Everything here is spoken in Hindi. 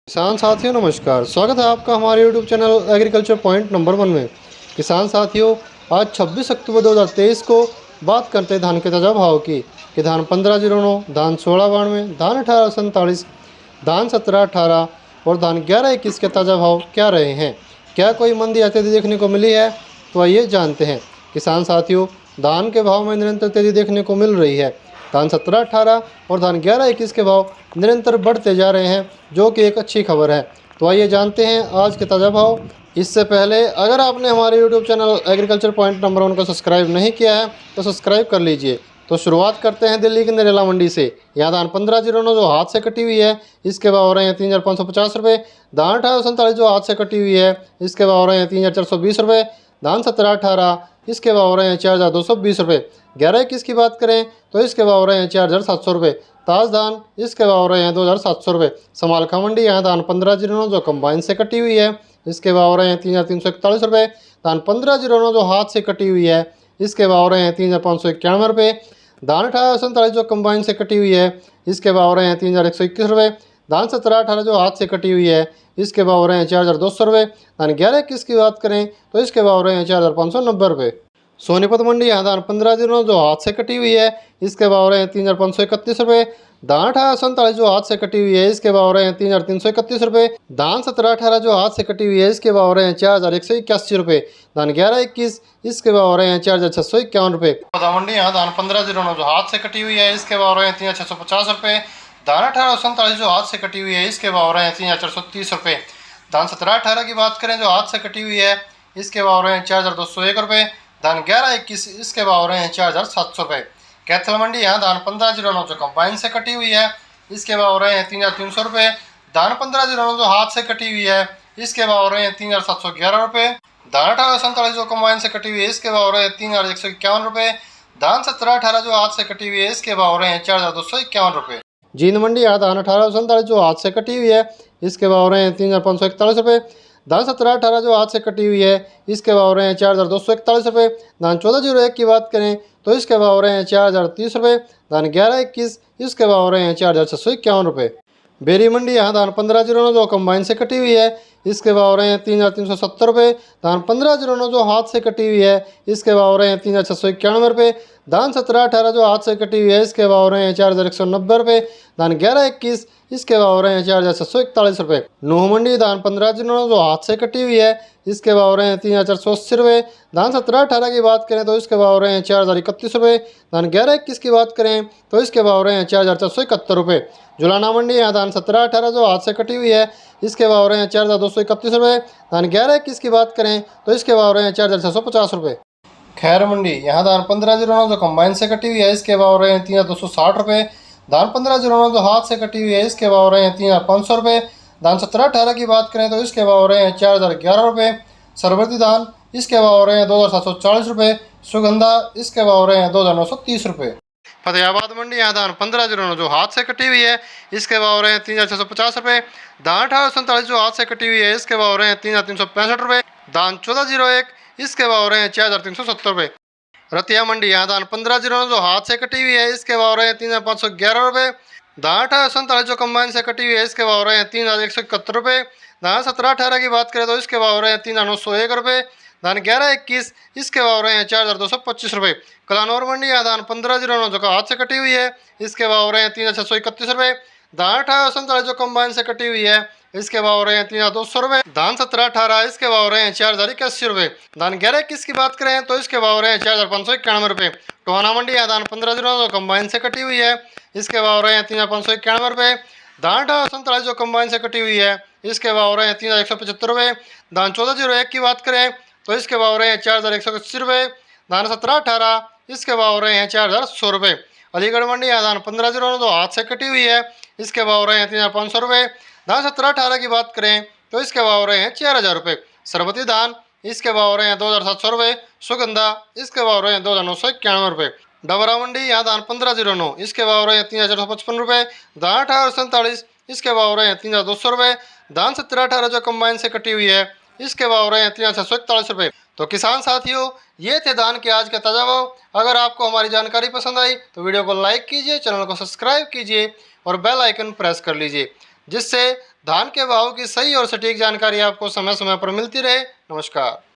किसान साथियों नमस्कार, स्वागत है आपका हमारे YouTube channel agriculture point number 1 में। किसान साथियों, आज 26 अक्टूबर 2023 को बात करते हैं धान के ताज़ा भाव की कि धान 1509, धान 1692, धान 1847, धान 1718 और धान 1121 के ताज़ा भाव क्या रहे हैं। क्या कोई मंदी आती देखने को मिली है? तो आइए जानते हैं। किसान साथियों, धान के भाव में निरंतर तेज़ी देखने को मिल रही है। धान 1718 और धान 1121 के भाव निरंतर बढ़ते जा रहे हैं, जो कि एक अच्छी खबर है। तो आइए जानते हैं आज के ताज़ा भाव। इससे पहले अगर आपने हमारे YouTube channel agriculture point number 1 को सब्सक्राइब नहीं किया है तो सब्सक्राइब कर लीजिए। तो शुरुआत करते हैं दिल्ली की नरेला मंडी से। यहाँ धान 1509 जो हाथ से कटी हुई है, इसके भाव हो रहे हैं 3550 रुपये। धान 1847 जो हाथ से कटी हुई है, इसके भाव हो रहे हैं 3420 रुपये। धान 1718 इसके भाव हो रहे हैं 4220 रुपये। 1121 की बात करें तो इसके भाव हो रहे हैं 4700 रुपये। ताज धान इसके भाव हो रहे हैं 2700 रुपये। समालखा मंडी यहाँ धान 1509 जो कंबाइन से कटी हुई है, इसके भाव हो रहे हैं 3341 रुपये। धान 1509 जो हाथ से कटी हुई है, इसके भाव हो रहे हैं 3591 रुपये। धान 1847 जो कंबाइन से कटी हुई है, इसके भाव हो रहे हैं 3121 रुपये। धान 1718 जो हाथ से कटी हुई है, इसके भाव हो रहे हैं 4200 रुपये। धान 1121 की बात करें तो इसके भाव हो रहे हैं 4590 रुपये। सोनीपत मंडी यहाँ धान 1509 जो हाथ से कटी हुई है, इसके भाव हो रहे हैं 3531 रुपये। धान 1847 जो हाथ से कटी हुई है, इसके भाव हो रहे हैं 3331 रुपये। धान 1718 जो हाथ से कटी हुई है, इसके भाव हो रहे हैं 4181 रुपये। धान 1121 इसके भाव हो रहे हैं 4651 रुपये। मंडी यहाँ धान 1509 जो हाथ से कटी हुई है, इसके भाव हो रहे हैं 3650 रुपये। धान 1847 जो हाथ से कटी हुई है, इसके भाव हो रहे हैं 3430 रुपये। धान 1718 की बात करें जो हाथ से कटी हुई है, इसके भाव हो रहे हैं 4201 रुपये। धान 1121 इसके भाव हो रहे हैं 4700 रुपये। कैथल मंडी यहाँ धान 1509 जो कंबाइन से कटी हुई है, इसके भाव हो रहे हैं 3300 रुपये। धान 1509 जो हाथ से कटी हुई है, इसके भाव हो रहे हैं 3711 रुपये। धान 1847 जो कंबाइन से कटी हुई है, इसके भाव हो रहे हैं 3151 रुपये। धान 1718 जो हाथ से कटी हुई है, इसके भाव हो रहे हैं 4251 रुपये। जींद मंडी यहाँ धान 1847 जो हाथ से कटी हुई है, इसके भाव हो रहे हैं 3541 रुपये। धान 1718 जो हाथ से कटी हुई है, इसके भाव हो रहे हैं 4241 रुपये। धान 1401 की बात करें तो इसके भाव हो रहे हैं 4030 रुपये। धान 1121 इसके भाव हो रहे हैं 4651 रुपये। बेरी मंडी यहाँ धान 1509 जो कंबाइन से कटी हुई है, इसके भाव हो रहे हैं 3370 रुपये। धान 1509 जो हाथ से कटी हुई है, इसके भाव हो रहे हैं 3691 रुपये। धान 1718 जो हाथ से कटी हुई है, इसके भाव हो रहे हैं 4190 रुपये। धान 1121 इसके भाव हो रहे हैं 4741 रुपये। नूह मंडी धान 1509 जो हाथ से कटी हुई है, इसके भाव हो रहे हैं 3480 रुपये। धान 1718 की बात करें तो इसके भाव हो रहे हैं 4031 रुपये। धान 1121 की बात करें तो इसके भाव हो रहे हैं 4471 रुपये। जुलाना मंडी यहाँ धान 1718 जो हाथ से कटी हुई है, इसके भाव हो रहे हैं 4231 रुपये। धान 1121 की बात करें तो इसके भाव हो रहे हैं 4650 रुपये। खैर मंडी यहाँ धान 1509 जो कंबाइन से कटी हुई है, इसके भाव हो रहे हैं 3260 रुपये। धान 1509 जो हाथ से कटी हुई है, इसके भाव हो रहे हैं 3500 रुपये। धान 1718 की बात करें तो इसके भाव हो रहे हैं 4011 रुपये। सरबती धान इसके भाव हो रहे हैं 2740 रुपये। सुगंधा इसके भाव हो रहे हैं 2930 रुपये। फतेहाबाद मंडी यहाँ धान 1509 जो हाथ से कटी हुई है, इसके भाव हो रहे हैं 3650 रुपये। धान 1847 जो हाथ से कटी हुई है, इसके भाव हो रहे हैं 3365 रुपये। धान 1401 इसके भाव हो रहे हैं 4370 रुपये। रतिया मंडी यहाँ धान 1509 जो हाथ से कटी हुई है, इसके भाव हो रहे हैं 3511 रुपये। धान 1847 जो कंबाइन से कटी हुई है, इसके भाव हो रहे हैं 3171 रुपये। धान 1718 की बात करें तो इसके भाव हो रहे हैं 3901 रुपये। धान 1121 इसके भाव हो रहे हैं 4225 रुपये। कलानौर मंडी यहाँ धान 1509 जो हाथ से कटी हुई है, इसके भाव हो रहे हैं 3631 रुपये। धान 1847 जो कंबाइन से कटी हुई है, इसके भाव हो रहे हैं 3200 रुपये। धान 1718 इसके भाव हो रहे हैं 4081 रुपये। धान 1121 की बात करें तो इसके भाव हो रहे हैं 4591 रुपये। टोहाना मंडी यहाँ धान 1509 जो कंबाइन से कटी हुई है, इसके भाव हो रहे हैं 3591 रुपये। धान 1847 जो कंबाइन से कटी हुई है, इसके भाव हो रहे हैं 3175 रुपये। धान 1401 की बात करें तो इसके भाव हो रहे हैं 4180 रुपये। धान 1718 इसके भाव हो रहे हैं 4100 रुपये। अलीगढ़ मंडी यहाँ धान 1509 जो हाथ से कटी हुई है, इसके भाव हो रहे हैं 3500 रुपये। धान 1718 की बात करें तो इसके भाव हो रहे हैं 4000 रुपये। सरबती धान इसके भाव हो रहे हैं 2700 रुपये। सुगंधा इसके भाव हो रहे हैं 2991 रुपये। डबरा मंडी यहाँ धान 1509 इसके भाव हो रहे हैं 3455 रुपये। धान 1847 इसके भाव हो रहे हैं 3200 रुपये। धान 1718 जो कंबाइन से कटी हुई है, इसके भाव हो रहे हैं 3641 रुपये। तो किसान साथियों, ये थे धान के आज के ताज़ा भाव। अगर आपको हमारी जानकारी पसंद आई तो वीडियो को लाइक कीजिए, चैनल को सब्सक्राइब कीजिए और बेल आइकन प्रेस कर लीजिए जिससे धान के भाव की सही और सटीक जानकारी आपको समय समय पर मिलती रहे। नमस्कार।